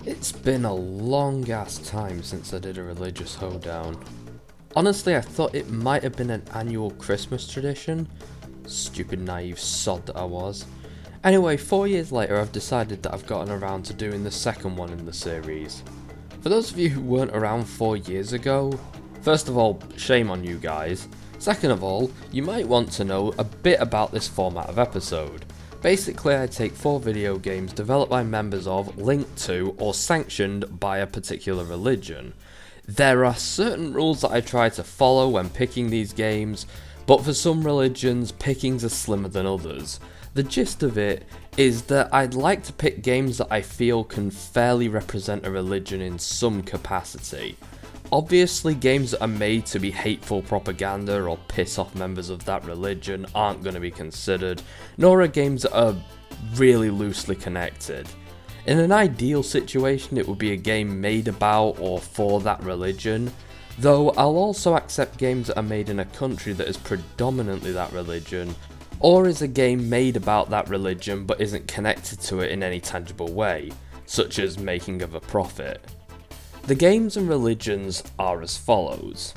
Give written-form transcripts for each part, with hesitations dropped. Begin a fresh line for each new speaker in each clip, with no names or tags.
It's been a long ass time since I did a religious hoedown. Honestly, I thought it might have been an annual Christmas tradition. Stupid naive sod that I was. Anyway, 4 years later I've decided that I've gotten around to doing the second one in the series. For those of you who weren't around 4 years ago, first of all, shame on you guys. Second of all, you might want to know a bit about this format of episode. Basically, I take 4 video games developed by members of, linked to, or sanctioned by a particular religion. There are certain rules that I try to follow when picking these games, but for some religions, pickings are slimmer than others. The gist of it is that I'd like to pick games that I feel can fairly represent a religion in some capacity. Obviously, games that are made to be hateful propaganda or piss off members of that religion aren't going to be considered, nor are games that are really loosely connected. In an ideal situation, it would be a game made about or for that religion, though I'll also accept games that are made in a country that is predominantly that religion, or is a game made about that religion but isn't connected to it in any tangible way, such as making of a profit. The games and religions are as follows: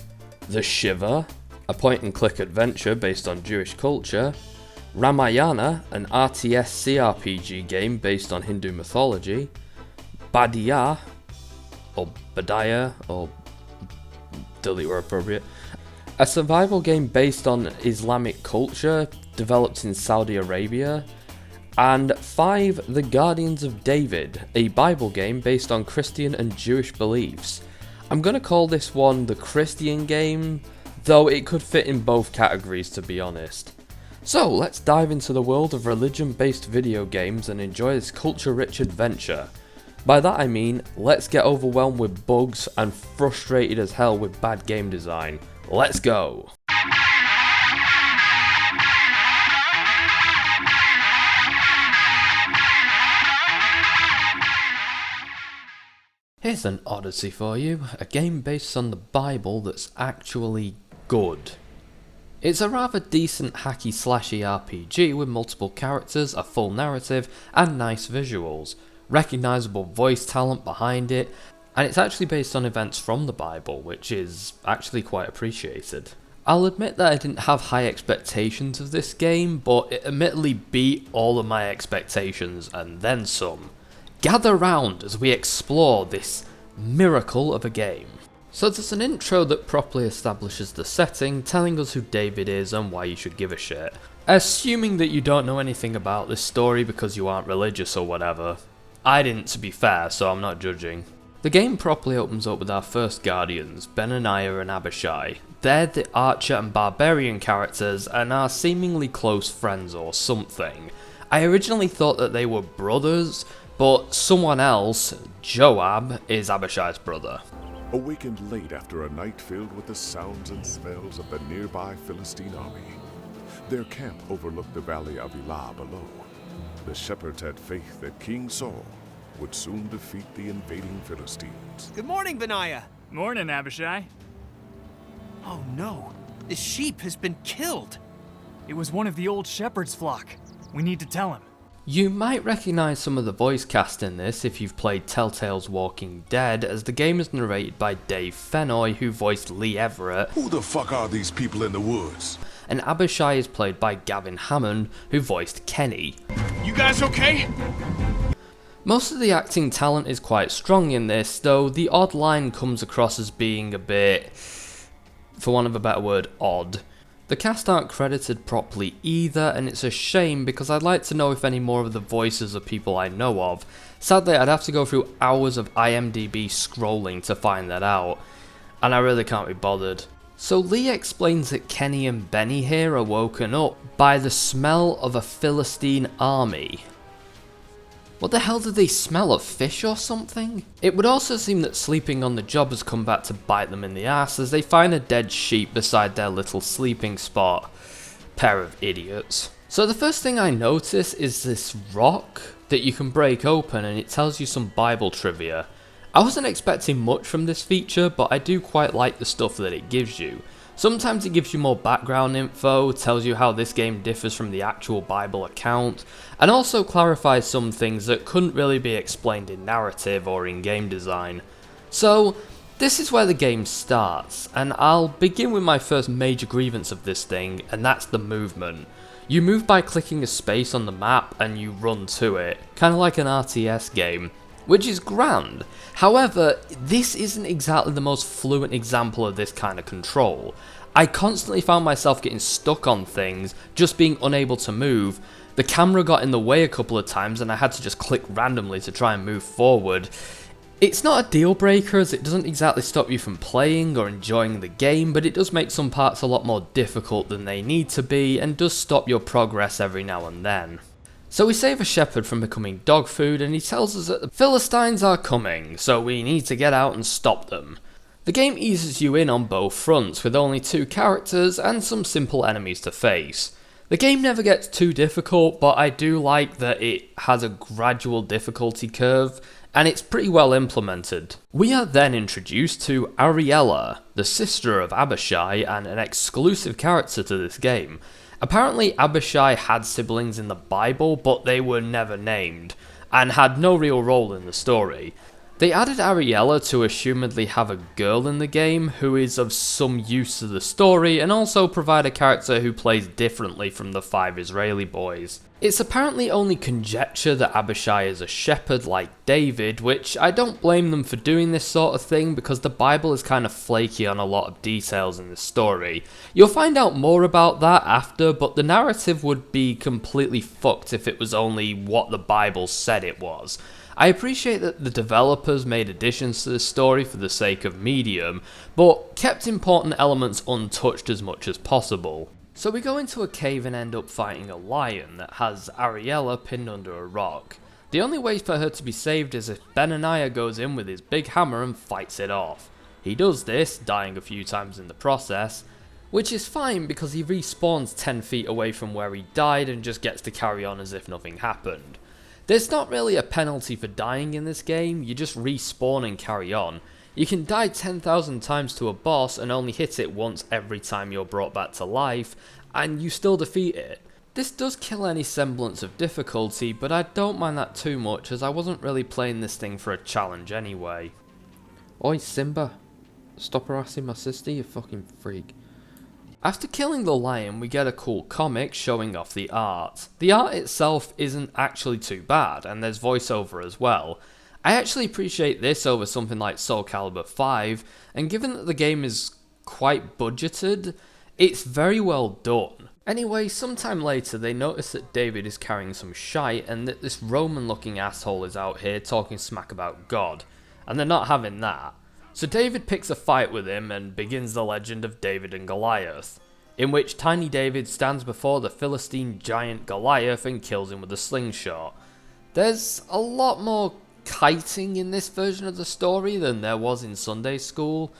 The Shiva, a point-and-click adventure based on Jewish culture; Ramayana, an RTS CRPG game based on Hindu mythology; Badiya, or Badaya, or delete where appropriate, a survival game based on Islamic culture developed in Saudi Arabia; and 5, The Guardians of David, a Bible game based on Christian and Jewish beliefs. I'm gonna call this one the Christian game, though it could fit in both categories to be honest. So let's dive into the world of religion-based video games and enjoy this culture-rich adventure. By that I mean, let's get overwhelmed with bugs and frustrated as hell with bad game design. Let's go! Here's an odyssey for you, a game based on the Bible that's actually good. It's a rather decent hacky slashy RPG with multiple characters, a full narrative, and nice visuals, recognisable voice talent behind it, and it's actually based on events from the Bible, which is actually quite appreciated. I'll admit that I didn't have high expectations of this game, but it admittedly beat all of my expectations and then some. Gather round as we explore this miracle of a game. So there's an intro that properly establishes the setting, telling us who David is and why you should give a shit. Assuming that you don't know anything about this story because you aren't religious or whatever. I didn't, to be fair, so I'm not judging. The game properly opens up with our first guardians, Benaniah and Abishai. They're the archer and barbarian characters and are seemingly close friends or something. I originally thought that they were brothers, but someone else, Joab, is Abishai's brother.
Awakened late after a night filled with the sounds and smells of the nearby Philistine army. Their camp overlooked the valley of Elah below. The shepherds had faith that King Saul would soon defeat the invading Philistines.
Good morning, Benaiah.
Morning, Abishai.
Oh no, the sheep has been killed.
It was one of the old shepherd's flock. We need to tell him.
You might recognise some of the voice cast in this if you've played Telltale's Walking Dead, as the game is narrated by Dave Fennoy, who voiced Lee Everett.
Who the fuck are these people in the woods?
And Abishai is played by Gavin Hammond, who voiced Kenny.
You guys okay?
Most of the acting talent is quite strong in this, though the odd line comes across as being a bit, for want of a better word, odd. The cast aren't credited properly either, and it's a shame because I'd like to know if any more of the voices are people I know of. Sadly, I'd have to go through hours of IMDb scrolling to find that out, and I really can't be bothered. So Lee explains that Kenny and Benny here are woken up by the smell of a Philistine army. What the hell do they smell, of fish or something? It would also seem that sleeping on the job has come back to bite them in the ass as they find a dead sheep beside their little sleeping spot. Pair of idiots. So the first thing I notice is this rock that you can break open and it tells you some Bible trivia. I wasn't expecting much from this feature, but I do quite like the stuff that it gives you. Sometimes it gives you more background info, tells you how this game differs from the actual Bible account, and also clarifies some things that couldn't really be explained in narrative or in game design. So, this is where the game starts, and I'll begin with my first major grievance of this thing, and that's the movement. You move by clicking a space on the map and you run to it, kinda like an RTS game, which is grand. However, this isn't exactly the most fluent example of this kind of control. I constantly found myself getting stuck on things, just being unable to move. The camera got in the way a couple of times and I had to just click randomly to try and move forward. It's not a deal breaker as it doesn't exactly stop you from playing or enjoying the game, but it does make some parts a lot more difficult than they need to be and does stop your progress every now and then. So we save a shepherd from becoming dog food and he tells us that the Philistines are coming, so we need to get out and stop them. The game eases you in on both fronts with only 2 characters and some simple enemies to face. The game never gets too difficult, but I do like that it has a gradual difficulty curve and it's pretty well implemented. We are then introduced to Ariella, the sister of Abishai and an exclusive character to this game. Apparently Abishai had siblings in the Bible, but they were never named, and had no real role in the story. They added Ariella to assumedly have a girl in the game who is of some use to the story and also provide a character who plays differently from the 5 Israeli boys. It's apparently only conjecture that Abishai is a shepherd like David, which I don't blame them for doing this sort of thing because the Bible is kind of flaky on a lot of details in this story. You'll find out more about that after, but the narrative would be completely fucked if it was only what the Bible said it was. I appreciate that the developers made additions to this story for the sake of medium, but kept important elements untouched as much as possible. So we go into a cave and end up fighting a lion that has Ariella pinned under a rock. The only way for her to be saved is if Benaniah goes in with his big hammer and fights it off. He does this, dying a few times in the process, which is fine because he respawns 10 feet away from where he died and just gets to carry on as if nothing happened. There's not really a penalty for dying in this game, you just respawn and carry on. You can die 10,000 times to a boss and only hit it once every time you're brought back to life, and you still defeat it. This does kill any semblance of difficulty, but I don't mind that too much as I wasn't really playing this thing for a challenge anyway. Oi Simba, stop harassing my sister, you fucking freak. After killing the lion, we get a cool comic showing off the art. The art itself isn't actually too bad, and there's voiceover as well. I actually appreciate this over something like Soul Calibur 5, and given that the game is quite budgeted, it's very well done. Anyway, sometime later they notice that David is carrying some shite and that this Roman looking asshole is out here talking smack about God, and they're not having that. So David picks a fight with him and begins the legend of David and Goliath, in which tiny David stands before the Philistine giant Goliath and kills him with a slingshot. There's a lot more kiting in this version of the story than there was in Sunday school,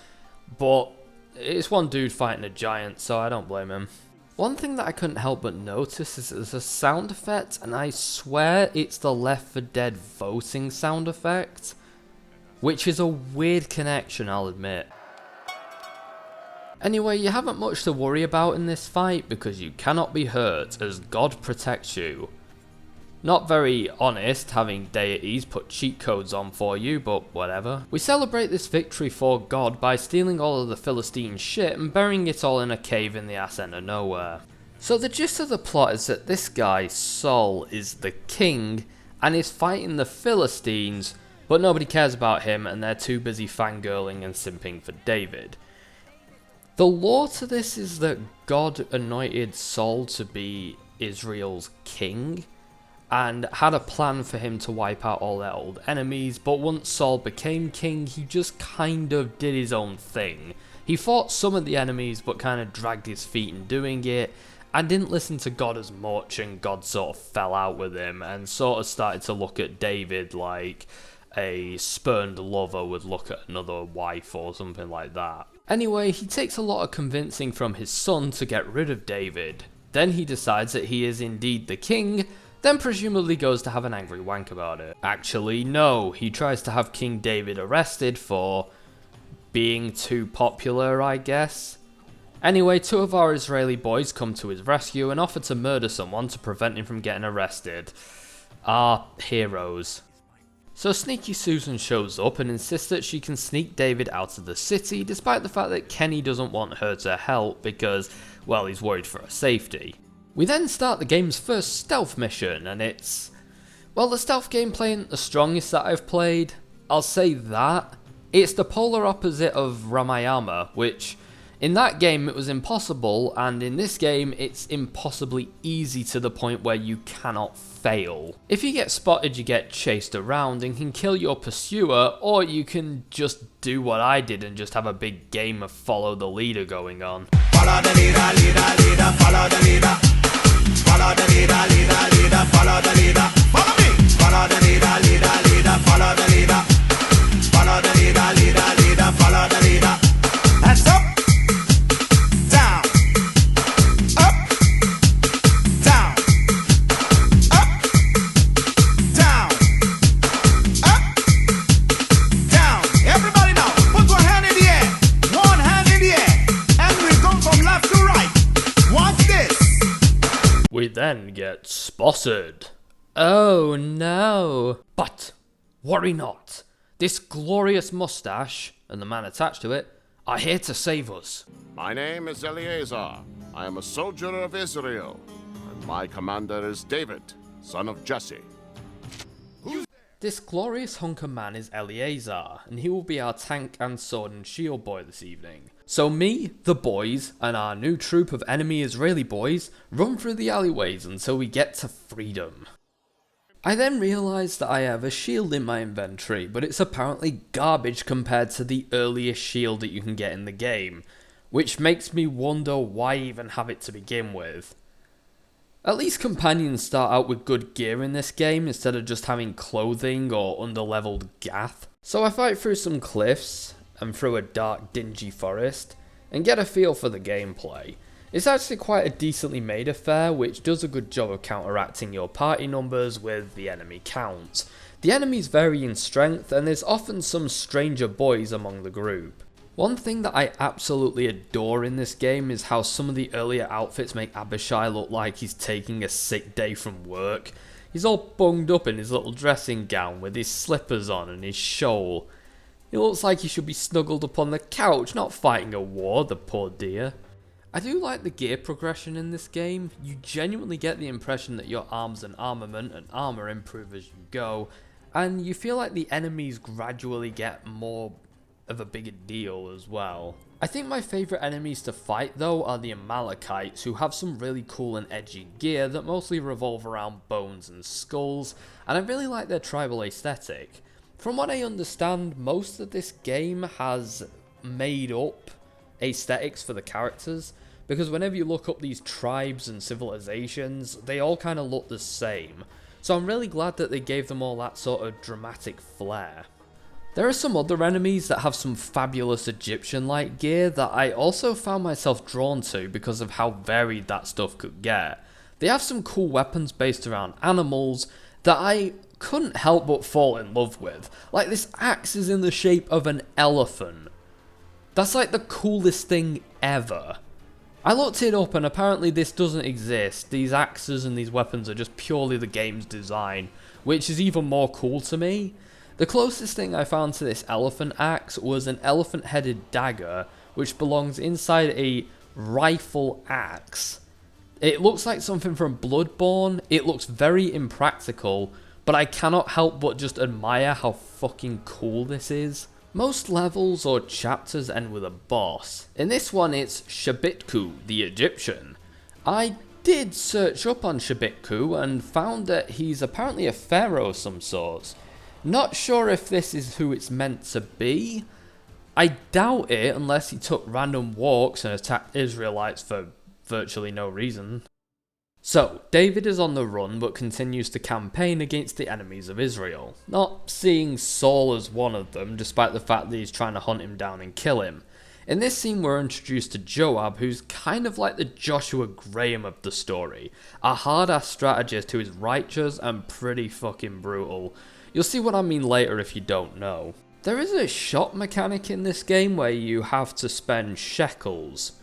but it's one dude fighting a giant, so I don't blame him. One thing that I couldn't help but notice is there's a sound effect, and I swear it's the Left 4 Dead voting sound effect, which is a weird connection, I'll admit. Anyway, you haven't much to worry about in this fight because you cannot be hurt as God protects you. Not very honest having deities put cheat codes on for you, but whatever. We celebrate this victory for God by stealing all of the Philistine shit and burying it all in a cave in the ass end of nowhere. So the gist of the plot is that this guy, Saul, is the king and is fighting the Philistines, but nobody cares about him and they're too busy fangirling and simping for David. The lore to this is that God anointed Saul to be Israel's king, and had a plan for him to wipe out all their old enemies, but once Saul became king, he just kind of did his own thing. He fought some of the enemies, but kind of dragged his feet in doing it, and didn't listen to God as much, and God sort of fell out with him, and sort of started to look at David like a spurned lover would look at another wife or something like that. Anyway, he takes a lot of convincing from his son to get rid of David. Then he decides that he is indeed the king, then presumably goes to have an angry wank about it. Actually, no, he tries to have King David arrested for being too popular, I guess. Anyway, two of our Israeli boys come to his rescue and offer to murder someone to prevent him from getting arrested. Our heroes. So Sneaky Susan shows up and insists that she can sneak David out of the city, despite the fact that Kenny doesn't want her to help because, well, he's worried for her safety. We then start the game's first stealth mission, and it's... well, the stealth gameplay isn't the strongest that I've played. I'll say that. It's the polar opposite of Ramayama, which... in that game it was impossible, and in this game it's impossibly easy to the point where you cannot fail. If you get spotted, you get chased around and can kill your pursuer, or you can just do what I did and just have a big game of follow the leader going on.
Follow the leader, leader, leader, follow the leader. Follow the leader, leader, leader, follow the leader. Follow me! Follow the leader, leader, leader, follow the leader. Follow the leader, leader, leader, follow the leader. Hands up!
We then get spotted. Oh no. But worry not. This glorious mustache, and the man attached to it, are here to save us.
My name is Eleazar. I am a soldier of Israel, and my commander is David, son of Jesse.
This glorious hunk of man is Eleazar, and he will be our tank and sword and shield boy this evening. So me, the boys, and our new troop of enemy Israeli boys run through the alleyways until we get to freedom. I then realise that I have a shield in my inventory, but it's apparently garbage compared to the earliest shield that you can get in the game, which makes me wonder why even have it to begin with. At least companions start out with good gear in this game instead of just having clothing or underleveled gaff. So I fight through some cliffs and through a dark dingy forest and get a feel for the gameplay. It's actually quite a decently made affair which does a good job of counteracting your party numbers with the enemy count. The enemies vary in strength and there's often some stranger boys among the group. One thing that I absolutely adore in this game is how some of the earlier outfits make Abishai look like he's taking a sick day from work. He's all bunged up in his little dressing gown with his slippers on and his shawl. He looks like he should be snuggled up on the couch, not fighting a war, the poor dear. I do like the gear progression in this game. You genuinely get the impression that your arms and armament and armor improve as you go, and you feel like the enemies gradually get more of a bigger deal as well. I think my favourite enemies to fight though are the Amalekites, who have some really cool and edgy gear that mostly revolve around bones and skulls, and I really like their tribal aesthetic. From what I understand, most of this game has made up aesthetics for the characters, because whenever you look up these tribes and civilizations, they all kind of look the same. So I'm really glad that they gave them all that sort of dramatic flair. There are some other enemies that have some fabulous Egyptian-like gear that I also found myself drawn to because of how varied that stuff could get. They have some cool weapons based around animals that I couldn't help but fall in love with. Like this axe is in the shape of an elephant. That's like the coolest thing ever. I looked it up and apparently this doesn't exist. These axes and these weapons are just purely the game's design, which is even more cool to me. The closest thing I found to this elephant axe was an elephant-headed dagger, which belongs inside a rifle axe. It looks like something from Bloodborne. It looks very impractical, but I cannot help but just admire how fucking cool this is. Most levels or chapters end with a boss. In this one it's Shabitku, the Egyptian. I did search up on Shabitku and found that he's apparently a pharaoh of some sort. Not sure if this is who it's meant to be. I doubt it unless he took random walks and attacked Israelites for virtually no reason. So, David is on the run but continues to campaign against the enemies of Israel, not seeing Saul as one of them despite the fact that he's trying to hunt him down and kill him. In this scene we're introduced to Joab, who's kind of like the Joshua Graham of the story, a hard-ass strategist who is righteous and pretty fucking brutal. You'll see what I mean later if you don't know. There is a shop mechanic in this game where you have to spend shekels,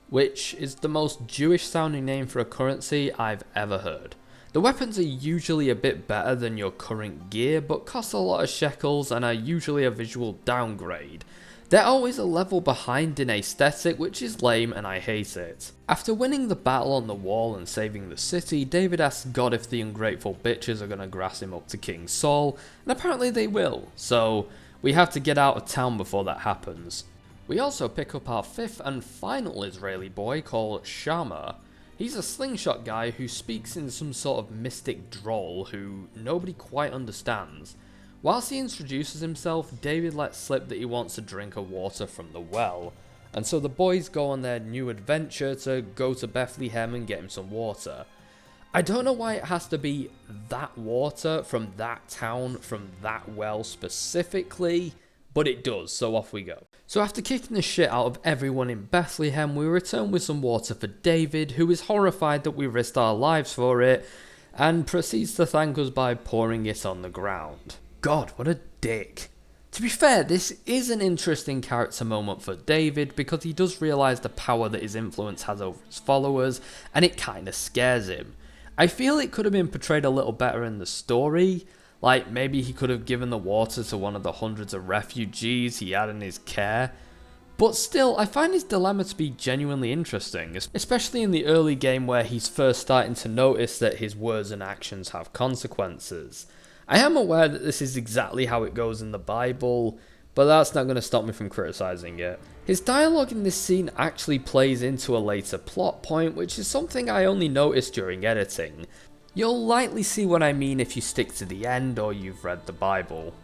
which is the most Jewish sounding name for a currency I've ever heard. The weapons are usually a bit better than your current gear, but cost a lot of shekels and are usually a visual downgrade. They're always a level behind in aesthetic, which is lame and I hate it. After winning the battle on the wall and saving the city, David asks God if the ungrateful bitches are gonna grass him up to King Saul, and apparently they will, so we have to get out of town before that happens. We also pick up our fifth and final Israeli boy called Shammah. He's a slingshot guy who speaks in some sort of mystic drawl who nobody quite understands. Whilst he introduces himself, David lets slip that he wants a drink of water from the well, and so the boys go on their new adventure to go to Bethlehem and get him some water. I don't know why it has to be that water from that town, from that well specifically, but it does, so off we go. So after kicking the shit out of everyone in Bethlehem, we return with some water for David, who is horrified that we risked our lives for it, and proceeds to thank us by pouring it on the ground. God, what a dick. To be fair, this is an interesting character moment for David because he does realise the power that his influence has over his followers, and it kinda scares him. I feel it could have been portrayed a little better in the story, like maybe he could have given the water to one of the hundreds of refugees he had in his care. But still, I find his dilemma to be genuinely interesting, especially in the early game where he's first starting to notice that his words and actions have consequences. I am aware that this is exactly how it goes in the Bible, but that's not going to stop me from criticising it. His dialogue in this scene actually plays into a later plot point, which is something I only noticed during editing. You'll likely see what I mean if you stick to the end or you've read the Bible.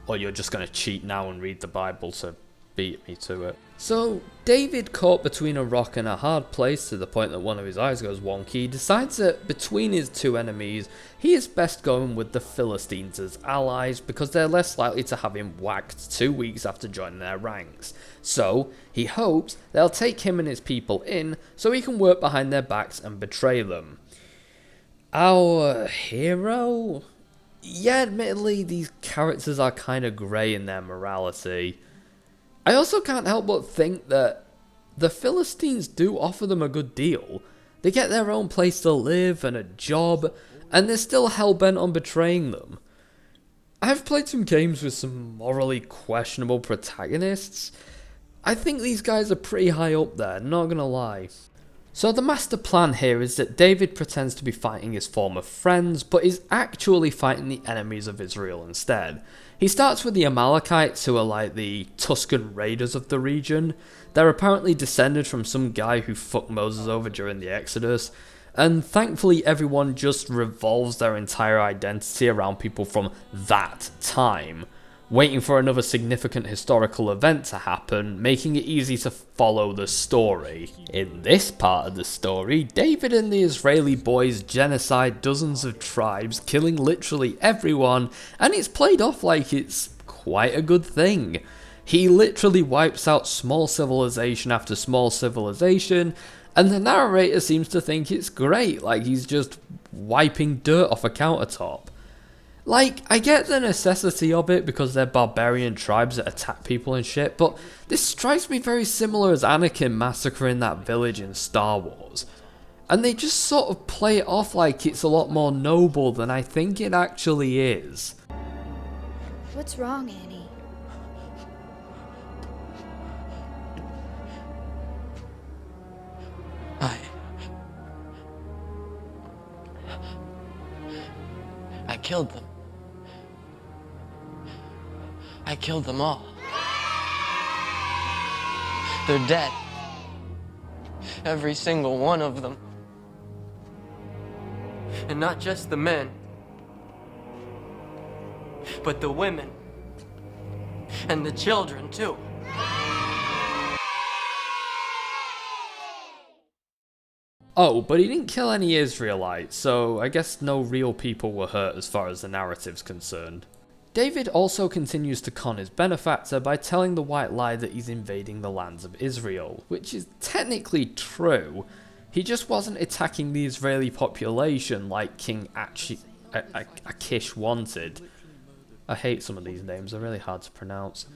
Or you're just going to cheat now and read the Bible to beat me to it. So, David, caught between a rock and a hard place to the point that one of his eyes goes wonky, decides that between his two enemies, he is best going with the Philistines as allies because they're less likely to have him whacked 2 weeks after joining their ranks. So, he hopes they'll take him and his people in so he can work behind their backs and betray them. Our hero? Yeah, admittedly, these characters are kind of grey in their morality. I also can't help but think that the Philistines do offer them a good deal. They get their own place to live and a job, and they're still hell-bent on betraying them. I've played some games with some morally questionable protagonists. I think these guys are pretty high up there, not gonna lie. So the master plan here is that David pretends to be fighting his former friends, but is actually fighting the enemies of Israel instead. He starts with the Amalekites, who are like the Tuscan raiders of the region. They're apparently descended from some guy who fucked Moses over during the Exodus, and thankfully everyone just revolves their entire identity around people from that time, waiting for another significant historical event to happen, making it easy to follow the story. In this part of the story, David and the Israeli boys genocide dozens of tribes, killing literally everyone, and it's played off like it's quite a good thing. He literally wipes out small civilization after small civilization, and the narrator seems to think it's great, like he's just wiping dirt off a countertop. Like, I get the necessity of it because they're barbarian tribes that attack people and shit, but this strikes me very similar as Anakin massacring that village in Star Wars. And they just sort of play it off like it's a lot more noble than I think it actually is.
What's wrong, Annie?
I killed them. I killed them all. They're dead. Every single one of them. And not just the men, but the women. And the children, too.
Oh, but he didn't kill any Israelites, so I guess no real people were hurt as far as the narrative's concerned. David also continues to con his benefactor by telling the white lie that he's invading the lands of Israel, which is technically true. He just wasn't attacking the Israeli population like King Achish wanted. I hate some of these names, they're really hard to pronounce.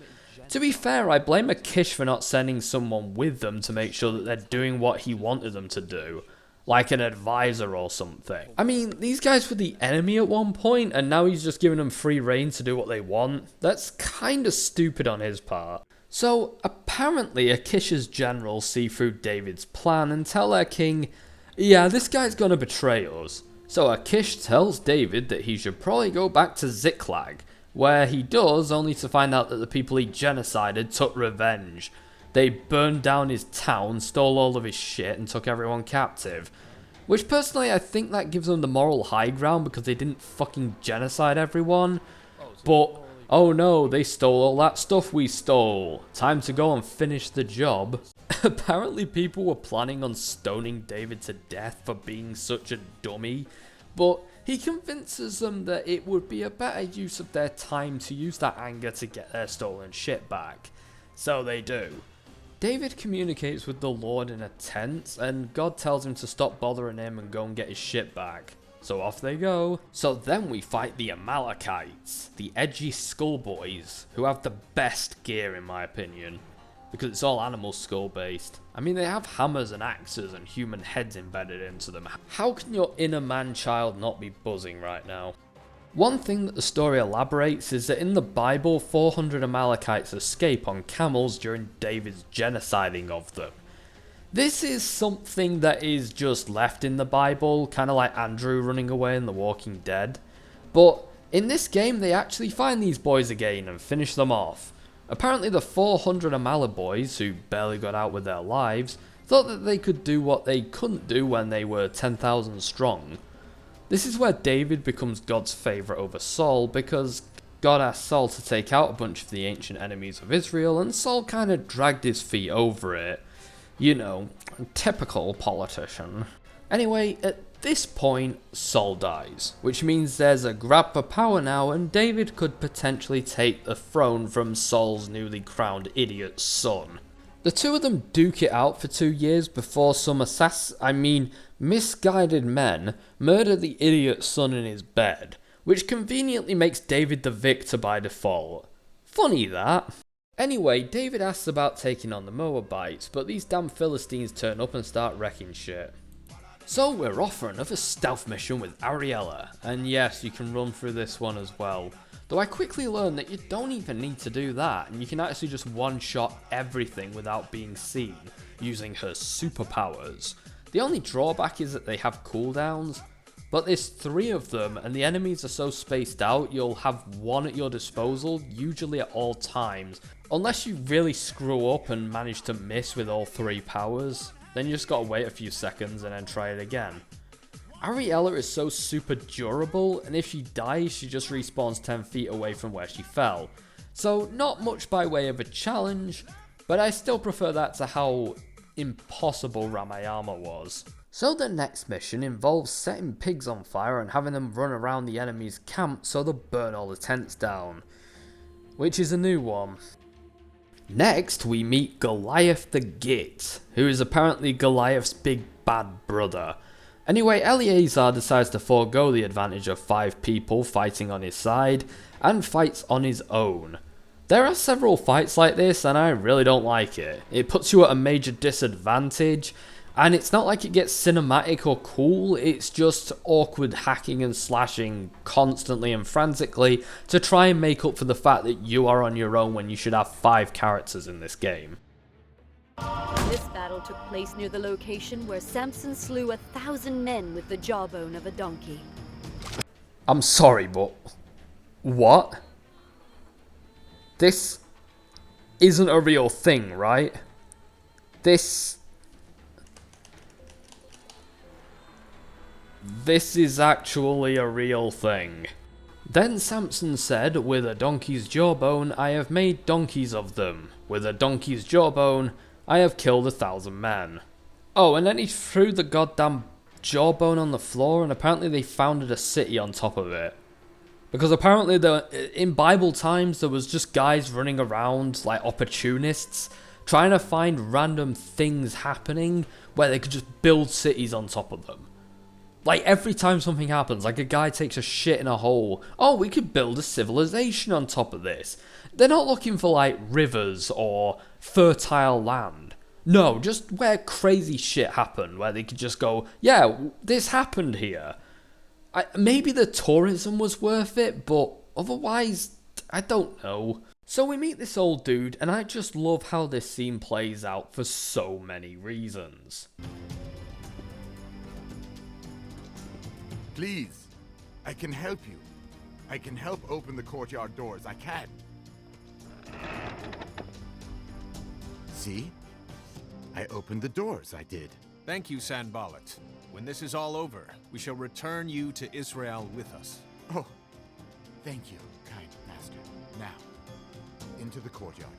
To be fair, I blame Akish for not sending someone with them to make sure that they're doing what he wanted them to do. Like an advisor or something. I mean, these guys were the enemy at one point, and now he's just giving them free reign to do what they want. That's kinda stupid on his part. So, apparently Akish's generals see through David's plan and tell their king, yeah, this guy's gonna betray us. So Akish tells David that he should probably go back to Ziklag, where he does, only to find out that the people he genocided took revenge. They burned down his town, stole all of his shit, and took everyone captive. Which personally, I think that gives them the moral high ground because they didn't fucking genocide everyone. But, oh no, they stole all that stuff we stole. Time to go and finish the job. Apparently people were planning on stoning David to death for being such a dummy. But he convinces them that it would be a better use of their time to use that anger to get their stolen shit back. So they do. David communicates with the Lord in a tent, and God tells him to stop bothering him and go and get his shit back. So off they go. So then we fight the Amalekites, the edgy schoolboys, who have the best gear in my opinion, because it's all animal skull based. I mean, they have hammers and axes and human heads embedded into them. How can your inner man-child not be buzzing right now? One thing that the story elaborates is that in the Bible, 400 Amalekites escape on camels during David's genociding of them. This is something that is just left in the Bible, kind of like Andrew running away in The Walking Dead. But in this game, they actually find these boys again and finish them off. Apparently the 400 Amala boys, who barely got out with their lives, thought that they could do what they couldn't do when they were 10,000 strong. This is where David becomes God's favourite over Saul, because God asked Saul to take out a bunch of the ancient enemies of Israel, and Saul kind of dragged his feet over it. You know, typical politician. Anyway, at this point, Saul dies, which means there's a grab for power now, and David could potentially take the throne from Saul's newly crowned idiot son. The two of them duke it out for 2 years before some misguided men murder the idiot son in his bed, which conveniently makes David the victor by default. Funny that. Anyway, David asks about taking on the Moabites, but these damn Philistines turn up and start wrecking shit. So we're off for another stealth mission with Ariella, and yes, you can run through this one as well. Though I quickly learned that you don't even need to do that, and you can actually just one-shot everything without being seen, using her superpowers. The only drawback is that they have cooldowns, but there's 3 of them, and the enemies are so spaced out, you'll have one at your disposal, usually at all times. Unless you really screw up and manage to miss with all 3 powers, then you just gotta wait a few seconds and then try it again. Ariella is so super durable, and if she dies, she just respawns 10 feet away from where she fell. So not much by way of a challenge, but I still prefer that to how impossible Ramayama was. So the next mission involves setting pigs on fire and having them run around the enemy's camp so they'll burn all the tents down, which is a new one. Next we meet Goliath the Git, who is apparently Goliath's big bad brother. Anyway, Eleazar decides to forego the advantage of 5 people fighting on his side, and fights on his own. There are several fights like this, and I really don't like it. It puts you at a major disadvantage, and it's not like it gets cinematic or cool, it's just awkward hacking and slashing constantly and frantically to try and make up for the fact that you are on your own when you should have 5 characters in this game.
This battle took place near the location where Samson slew 1,000 men with the jawbone of a donkey.
I'm sorry, but what? This isn't a real thing, right? This is actually a real thing. Then Samson said, with a donkey's jawbone, I have made donkeys of them. With a donkey's jawbone, I have killed 1,000 men. Oh, and then he threw the goddamn jawbone on the floor, and apparently they founded a city on top of it. Because apparently in Bible times, there was just guys running around like opportunists, trying to find random things happening where they could just build cities on top of them. Like, every time something happens, like a guy takes a shit in a hole, oh, we could build a civilization on top of this. They're not looking for, like, rivers or fertile land. No, just where crazy shit happened, where they could just go, yeah, this happened here. Maybe the tourism was worth it, but otherwise, I don't know. So we meet this old dude, and I just love how this scene plays out for so many reasons.
Please, I can help you. I can help open the courtyard doors. I can. See? I opened the doors, I did.
Thank you, Sanballat. When this is all over, we shall return you to Isreal with us.
Oh, thank you, kind master. Now, into the courtyard.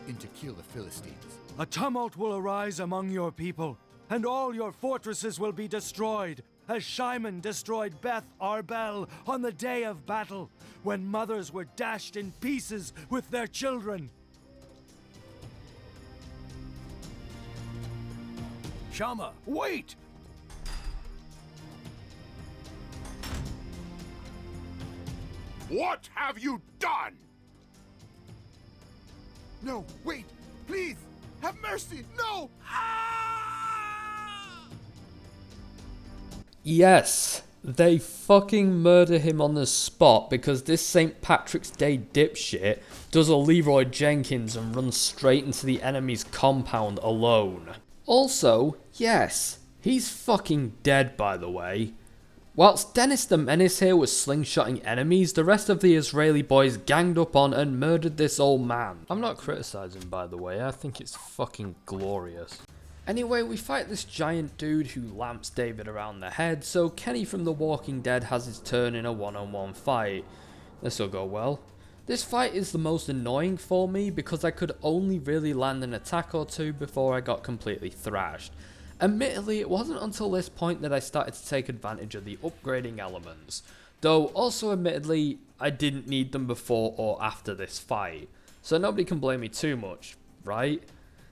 In to kill the Philistines.
A tumult will arise among your people, and all your fortresses will be destroyed, as Shimon destroyed Beth Arbel on the day of battle, when mothers were dashed in pieces with their children.
Shama, wait!
What have you done? No, wait! Please! Have mercy! No!
Yes, they fucking murder him on the spot because this St. Patrick's Day dipshit does a Leroy Jenkins and runs straight into the enemy's compound alone. Also, yes, he's fucking dead, by the way. Whilst Dennis the Menace here was slingshotting enemies, the rest of the Israeli boys ganged up on and murdered this old man. I'm not criticising, by the way, I think it's fucking glorious. Anyway, we fight this giant dude who lamps David around the head, so Kenny from The Walking Dead has his turn in a one-on-one fight. This'll go well. This fight is the most annoying for me because I could only really land an attack or two before I got completely thrashed. Admittedly, it wasn't until this point that I started to take advantage of the upgrading elements, though also admittedly, I didn't need them before or after this fight, so nobody can blame me too much, right?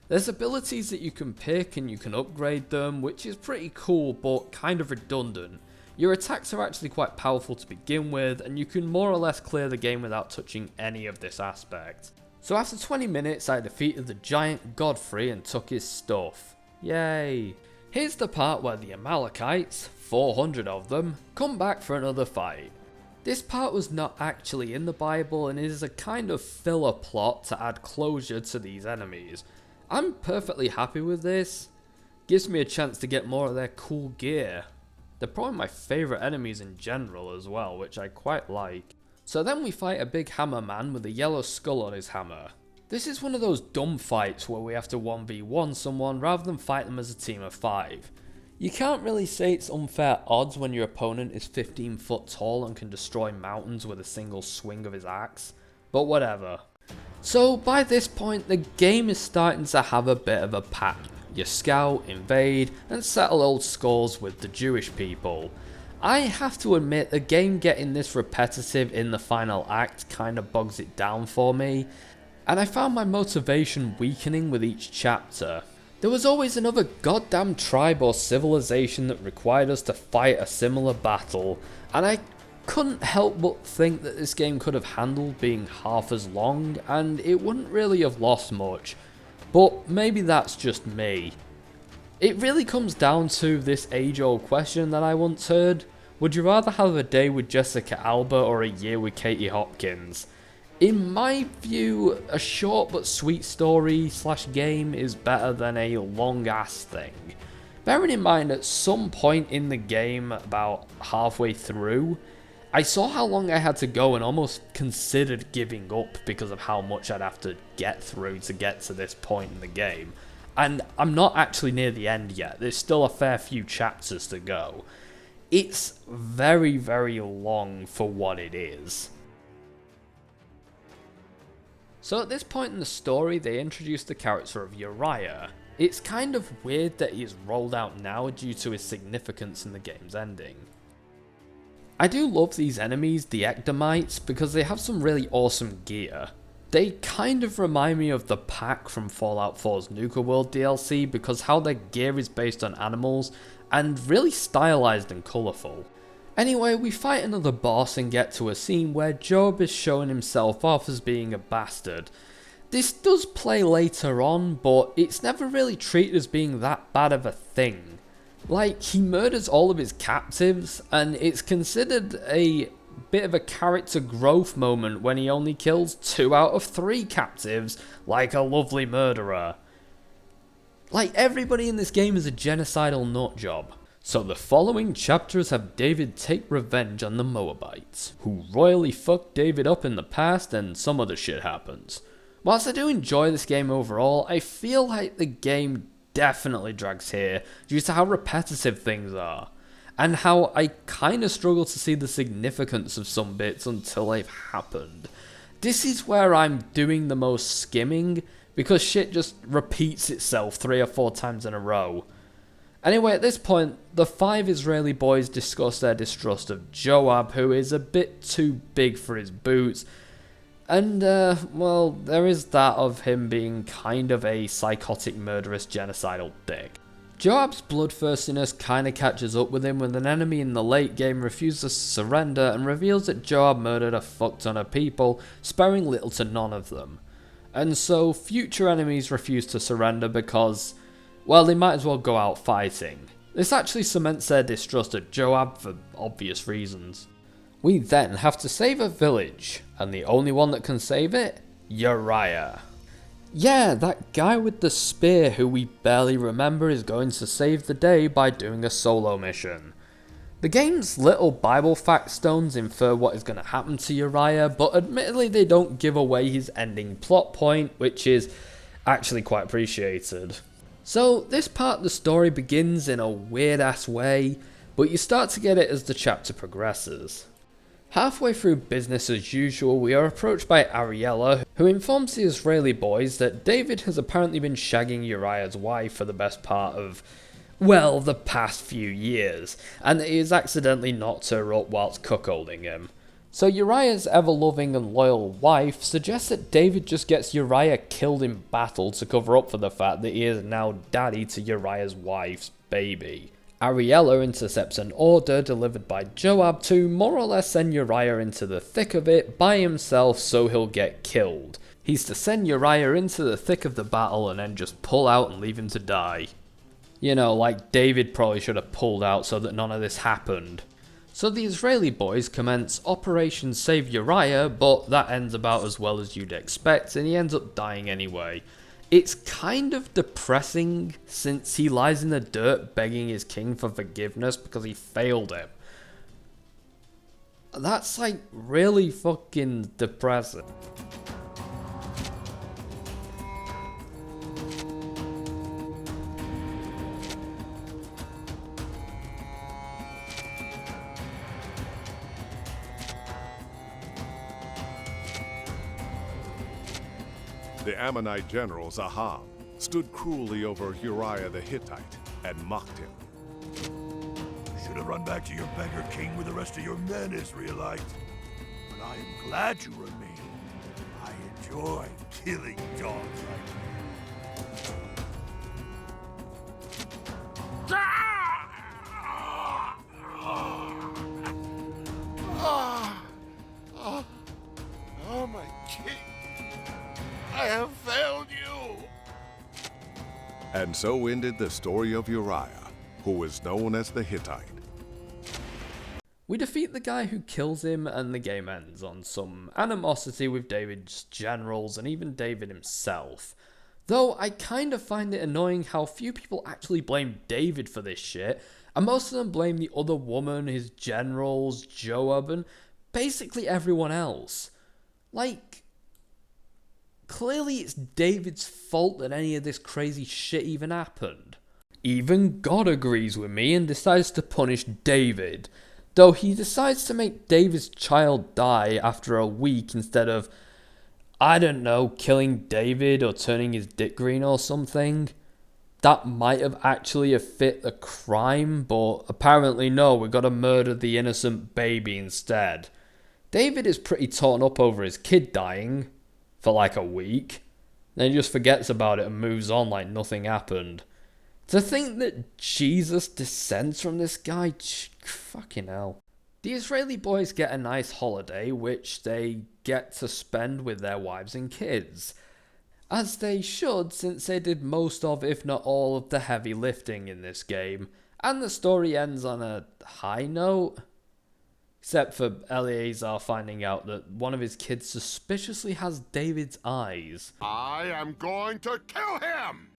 There's abilities that you can pick and you can upgrade them, which is pretty cool but kind of redundant. Your attacks are actually quite powerful to begin with, and you can more or less clear the game without touching any of this aspect. So after 20 minutes, I defeated the giant Godfrey and took his stuff. Yay! Here's the part where the Amalekites, 400 of them, come back for another fight. This part was not actually in the Bible and is a kind of filler plot to add closure to these enemies. I'm perfectly happy with this. Gives me a chance to get more of their cool gear. They're probably my favourite enemies in general as well, which I quite like. So then we fight a big hammer man with a yellow skull on his hammer. This is one of those dumb fights where we have to 1v1 someone rather than fight them as a team of 5. You can't really say it's unfair odds when your opponent is 15 foot tall and can destroy mountains with a single swing of his axe, but whatever. So by this point the game is starting to have a bit of a pattern. You scout, invade, and settle old scores with the Jewish people. I have to admit the game getting this repetitive in the final act kind of bogs it down for me, and I found my motivation weakening with each chapter. There was always another goddamn tribe or civilization that required us to fight a similar battle, and I couldn't help but think that this game could have handled being half as long, and it wouldn't really have lost much. But maybe that's just me. It really comes down to this age-old question that I once heard. Would you rather have a day with Jessica Alba or a year with Katie Hopkins? In my view, a short but sweet story / game is better than a long-ass thing. Bearing in mind at some point in the game, about halfway through, I saw how long I had to go and almost considered giving up because of how much I'd have to get through to get to this point in the game. And I'm not actually near the end yet, there's still a fair few chapters to go. It's very, very long for what it is. So at this point in the story, they introduce the character of Uriah. It's kind of weird that he's rolled out now due to his significance in the game's ending. I do love these enemies, the Ekdamites, because they have some really awesome gear. They kind of remind me of the pack from Fallout 4's Nuka World DLC because how their gear is based on animals and really stylized and colourful. Anyway, we fight another boss and get to a scene where Joab is showing himself off as being a bastard. This does play later on, but it's never really treated as being that bad of a thing. Like, he murders all of his captives, and it's considered a bit of a character growth moment when he only kills 2 out of 3 captives, like a lovely murderer. Like, everybody in this game is a genocidal nutjob. So the following chapters have David take revenge on the Moabites, who royally fucked David up in the past, and some other shit happens. Whilst I do enjoy this game overall, I feel like the game definitely drags here due to how repetitive things are, and how I kinda struggle to see the significance of some bits until they've happened. This is where I'm doing the most skimming, because shit just repeats itself 3 or 4 times in a row. Anyway, at this point, the 5 Israeli boys discuss their distrust of Joab, who is a bit too big for his boots, and, well, there is that of him being kind of a psychotic, murderous, genocidal dick. Joab's bloodthirstiness kinda catches up with him when an enemy in the late game refuses to surrender and reveals that Joab murdered a fuck ton of people, sparing little to none of them. And so, future enemies refuse to surrender because, well, they might as well go out fighting. This actually cements their distrust of Joab for obvious reasons. We then have to save a village, and the only one that can save it? Uriah. Yeah, that guy with the spear who we barely remember is going to save the day by doing a solo mission. The game's little Bible fact stones infer what is going to happen to Uriah, but admittedly they don't give away his ending plot point, which is actually quite appreciated. So this part of the story begins in a weird ass way, but you start to get it as the chapter progresses. Halfway through business as usual, we are approached by Ariella, who informs the Israeli boys that David has apparently been shagging Uriah's wife for the best part of, well, the past few years, and that he has accidentally knocked her up whilst cuckolding him. So Uriah's ever-loving and loyal wife suggests that David just gets Uriah killed in battle to cover up for the fact that he is now daddy to Uriah's wife's baby. Ariella intercepts an order delivered by Joab to more or less send Uriah into the thick of it by himself so he'll get killed. He's to send Uriah into the thick of the battle and then just pull out and leave him to die. You know, like David probably should have pulled out so that none of this happened. So the Israeli boys commence Operation Save Uriah, but that ends about as well as you'd expect, and he ends up dying anyway. It's kind of depressing since he lies in the dirt begging his king for forgiveness because he failed him. That's like really fucking depressing.
The Ammonite general Zaham stood cruelly over Uriah the Hittite and mocked him.
You should have run back to your beggar king with the rest of your men, Israelite. But I am glad you remain. I enjoy killing dogs like you.
Oh, my king. I have failed you!
And so ended the story of Uriah, who was known as the Hittite.
We defeat the guy who kills him and the game ends on some animosity with David's generals and even David himself. Though I kind of find it annoying how few people actually blame David for this shit, and most of them blame the other woman, his generals, Joab, and basically everyone else. Like, clearly it's David's fault that any of this crazy shit even happened. Even God agrees with me and decides to punish David, though he decides to make David's child die after a week instead of, I don't know, killing David or turning his dick green or something. That might have actually fit the crime, but apparently no, we gotta murder the innocent baby instead. David is pretty torn up over his kid dying for like a week, then he just forgets about it and moves on like nothing happened. To think that Jesus descends from this guy, fucking hell. The Israeli boys get a nice holiday, which they get to spend with their wives and kids. As they should, since they did most of, if not all, of the heavy lifting in this game. And the story ends on a high note. Except for Eleazar finding out that one of his kids suspiciously has David's eyes.
I am going to kill him!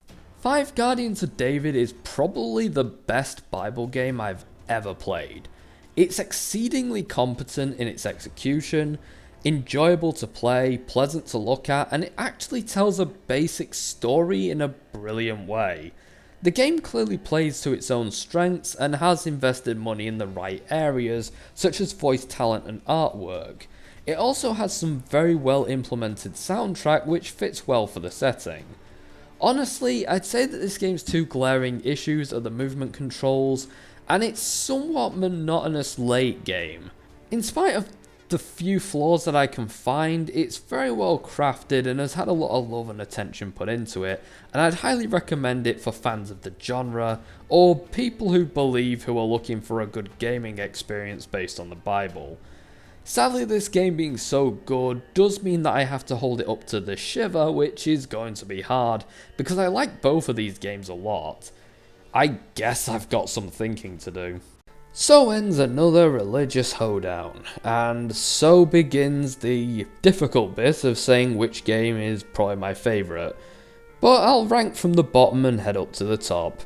Five Guardians of David is probably the best Bible game I've ever played. It's exceedingly competent in its execution, enjoyable to play, pleasant to look at, and it actually tells a basic story in a brilliant way. The game clearly plays to its own strengths and has invested money in the right areas, such as voice talent and artwork. It also has some very well implemented soundtrack which fits well for the setting. Honestly, I'd say that this game's two glaring issues are the movement controls and its somewhat monotonous late game. In spite of the few flaws that I can find, it's very well crafted and has had a lot of love and attention put into it, and I'd highly recommend it for fans of the genre, or people who are looking for a good gaming experience based on the Bible. Sadly, this game being so good does mean that I have to hold it up to the Shiva, which is going to be hard, because I like both of these games a lot. I guess I've got some thinking to do. So ends another religious hoedown, and so begins the difficult bit of saying which game is probably my favourite, but I'll rank from the bottom and head up to the top.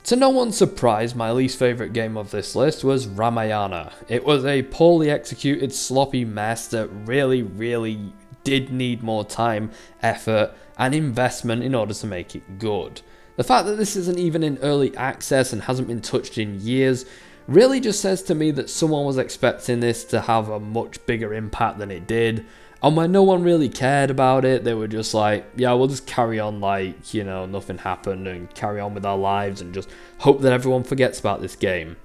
To no one's surprise, my least favourite game of this list was Ramayana. It was a poorly executed, sloppy mess that really did need more time, effort, and investment in order to make it good. The fact that this isn't even in early access and hasn't been touched in years really just says to me that someone was expecting this to have a much bigger impact than it did, and when no one really cared about it, they were just like, yeah, we'll just carry on like, nothing happened and carry on with our lives and just hope that everyone forgets about this game.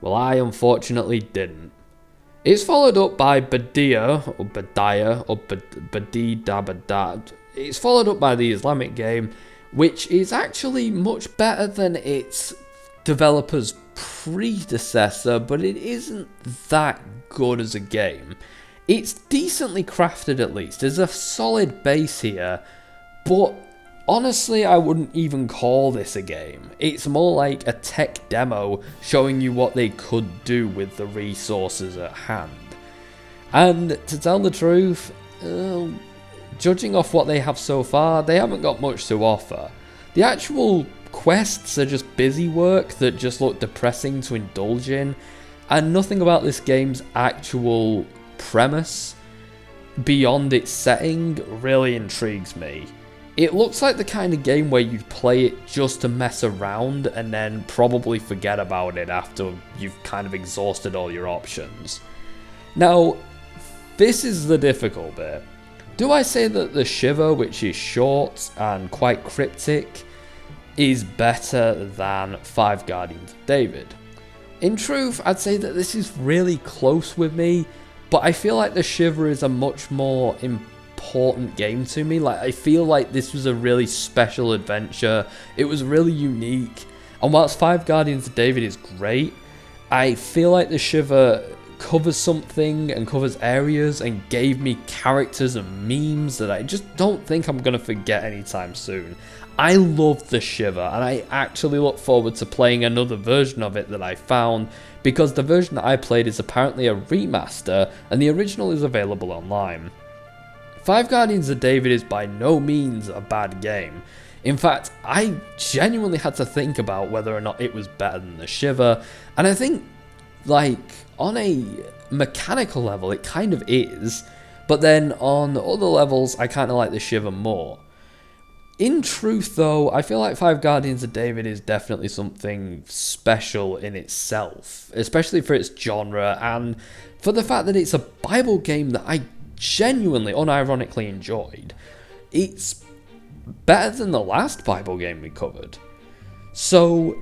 Well, I unfortunately didn't. It's followed up by Badiah, it's followed up by the Islamic game, which is actually much better than its developer's predecessor, but it isn't that good as a game. It's decently crafted at least, there's a solid base here, but honestly I wouldn't even call this a game. It's more like a tech demo showing you what they could do with the resources at hand. And to tell the truth, judging off what they have so far, they haven't got much to offer. The actual quests are just busy work that just look depressing to indulge in, and nothing about this game's actual premise beyond its setting really intrigues me. It looks like the kind of game where you'd play it just to mess around and then probably forget about it after you've kind of exhausted all your options. Now, this is the difficult bit. Do I say that the Shiva, which is short and quite cryptic, is better than Five Guardians of David? In truth, I'd say that this is really close with me, but I feel like the Shiva is a much more important game to me. Like, I feel like this was a really special adventure, it was really unique, and whilst Five Guardians of David is great, I feel like the Shiva covers something and covers areas and gave me characters and memes that I just don't think I'm going to forget anytime soon. I love the Shiva, and I actually look forward to playing another version of it that I found, because the version that I played is apparently a remaster and the original is available online. Five Guardians of David is by no means a bad game. In fact, I genuinely had to think about whether or not it was better than the Shiva, and I think, like, on a mechanical level it kind of is, but then on other levels I kind of like the Shiva more. In truth though, I feel like Five Guardians of David is definitely something special in itself, especially for its genre and for the fact that it's a Bible game that I genuinely, unironically enjoyed. It's better than the last Bible game we covered. So,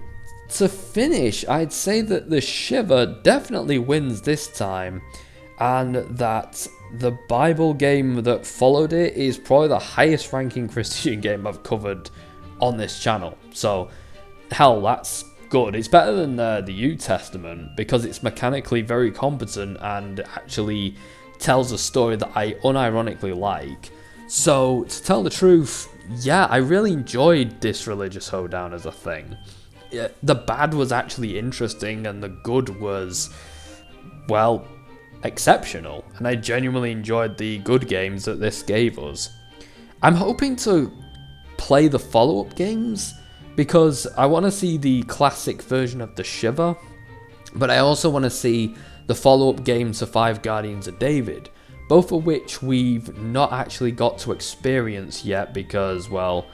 to finish, I'd say that the Shiva definitely wins this time, and that the Bible game that followed it is probably the highest ranking Christian game I've covered on this channel. So, hell, that's good. It's better than the New Testament because it's mechanically very competent and actually tells a story that I unironically like. So, to tell the truth, yeah, I really enjoyed this religious hoedown as a thing. The bad was actually interesting and the good was, well, exceptional. And I genuinely enjoyed the good games that this gave us. I'm hoping to play the follow-up games because I want to see the classic version of the Shiver, but I also want to see the follow-up games to Five Guardians of David, both of which we've not actually got to experience yet because, well,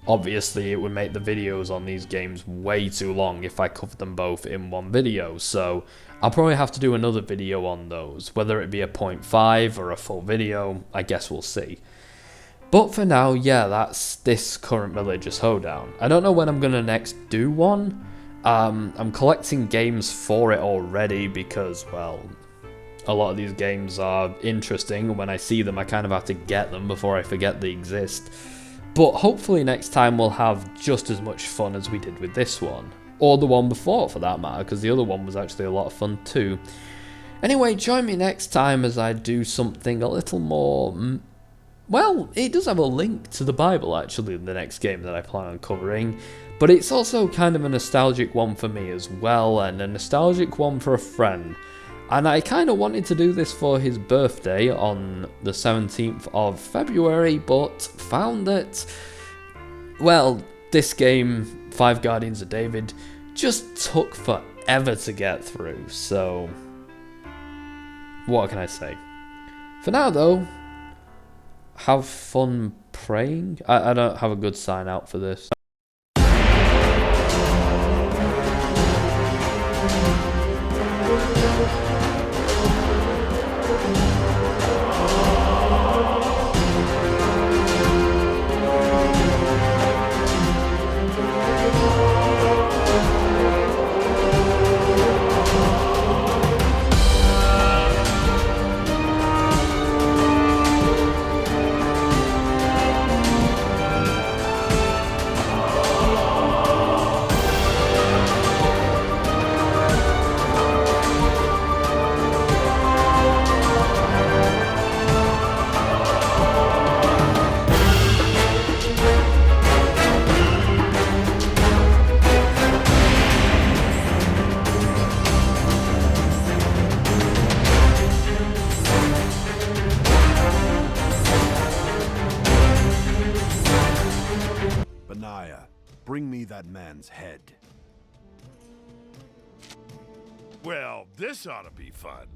obviously it would make the videos on these games way too long if I covered them both in one video, so I'll probably have to do another video on those, whether it be a 0.5 or a full video, I guess we'll see. But for now, yeah, that's this current religious hoedown. I don't know when I'm going to next do one. I'm collecting games for it already because, well, a lot of these games are interesting, and when I see them I kind of have to get them before I forget they exist. But hopefully next time we'll have just as much fun as we did with this one. Or the one before for that matter, because the other one was actually a lot of fun too. Anyway, join me next time as I do something a little more... Well, it does have a link to the Bible actually, the next game that I plan on covering. But it's also kind of a nostalgic one for me as well, and a nostalgic one for a friend. And I kind of wanted to do this for his birthday on the 17th of February, but found that, well, this game, Five Guardians of David, just took forever to get through, so what can I say? For now though, have fun praying. I don't have a good sign out for this.
Bring me that man's head.
Well, this ought to be fun.